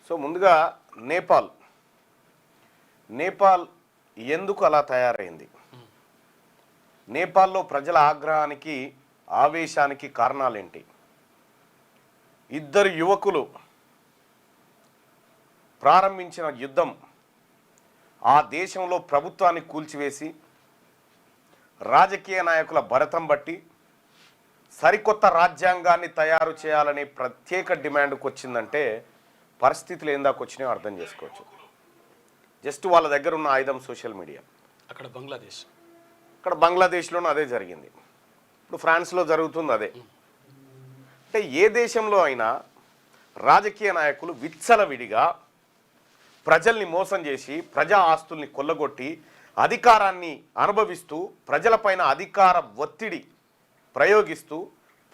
So ముందుగా నేపాల్ నేపాల్ ఎందుకు అలా తయారైంది? నేపాల్లో ప్రజల ఆగ్రహానికి ఆవేశానికి కారణాలేంటి? ఇద్దరు యువకులు ప్రారంభించిన యుద్ధం ఆ దేశంలో ప్రభుత్వాన్ని కూల్చివేసి రాజకీయ నాయకుల భరతం బట్టి సరికొత్త రాజ్యాంగాన్ని తయారు చేయాలనే ప్రత్యేక డిమాండ్కి వచ్చిందంటే పరిస్థితులు ఏం దాకా వచ్చినాయో అర్థం చేసుకోవచ్చు. జస్ట్ వాళ్ళ దగ్గర ఉన్న ఆయుధం సోషల్ మీడియా. అక్కడ బంగ్లాదేశ్లోనూ అదే జరిగింది, ఇప్పుడు ఫ్రాన్స్లో జరుగుతుంది అదే. అంటే ఏ దేశంలో అయినా రాజకీయ నాయకులు విచ్చలవిడిగా ప్రజల్ని మోసం చేసి ప్రజా ఆస్తుల్ని కొల్లగొట్టి అధికారాన్ని అనుభవిస్తూ ప్రజలపైన అధికార ఒత్తిడి ప్రయోగిస్తూ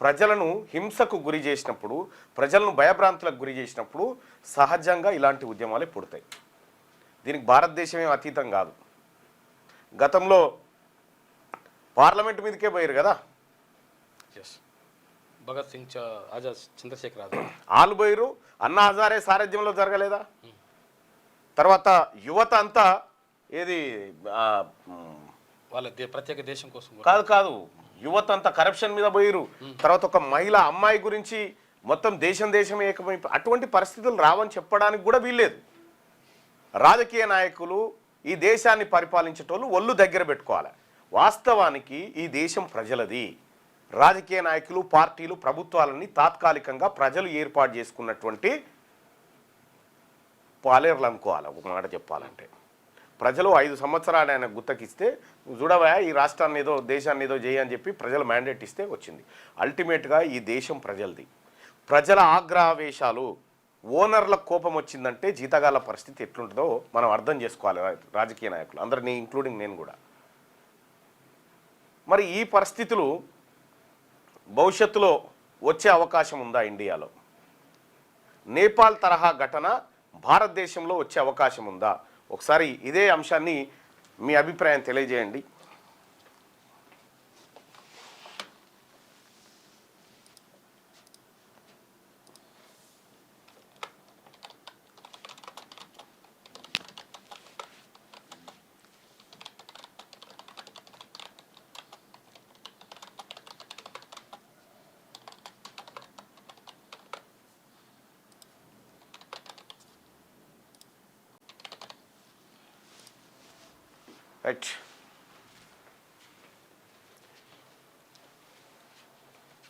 ప్రజలను హింసకు గురి చేసినప్పుడు, ప్రజలను భయభ్రాంతులకు గురి చేసినప్పుడు సహజంగా ఇలాంటి ఉద్యమాలే పుడతాయి. దీనికి భారతదేశమే అతీతం కాదు. గతంలో పార్లమెంట్ మీదకే పోయారు కదా, భగత్ సింగ్, ఆజాద్, చంద్రశేఖర్ ఆజాద్ వాళ్ళు పోయారు. అన్నా హజారే సారథ్యంలో జరగలేదా? తర్వాత యువత అంతా ఏది వాళ్ళ ప్రత్యేక దేశం కోసం కాదు యువత అంతా కరప్షన్ మీద పోయిరు. తర్వాత ఒక మహిళ అమ్మాయి గురించి మొత్తం దేశం ఏకమై అటువంటి పరిస్థితులు రావని చెప్పడానికి కూడా వీల్లేదు. రాజకీయ నాయకులు ఈ దేశాన్ని పరిపాలించేటోళ్ళు ఒళ్ళు దగ్గర పెట్టుకోవాలి. వాస్తవానికి ఈ దేశం ప్రజలది. రాజకీయ నాయకులు, పార్టీలు, ప్రభుత్వాలని తాత్కాలికంగా ప్రజలు ఏర్పాటు చేసుకున్నటువంటి పాలేర్లు అనుకోవాలి. ఒక మాట చెప్పాలంటే ప్రజలు 5 సంవత్సరాలు ఆయన గుత్తకిస్తే చూడవా ఈ రాష్ట్రాన్ని ఏదో దేశాన్ని ఏదో చేయని చెప్పి ప్రజలు మ్యాండేట్ ఇస్తే వచ్చింది. అల్టిమేట్గా ఈ దేశం ప్రజలది. ప్రజల ఆగ్రహావేశాలు, ఓనర్ల కోపం వచ్చిందంటే జీతగాళ్ళ పరిస్థితి ఎట్లుంటుందో మనం అర్థం చేసుకోవాలి. రాజకీయ నాయకులు అందరినీ ఇంక్లూడింగ్ నేను కూడా. మరి ఈ పరిస్థితులు భవిష్యత్తులో వచ్చే అవకాశం ఉందా? ఇండియాలో నేపాల్ తరహా ఘటన భారతదేశంలో వచ్చే అవకాశం ఉందా? ఒకసారి ఇదే అంశాన్ని మీ అభిప్రాయం తెలియజేయండి. రైట్.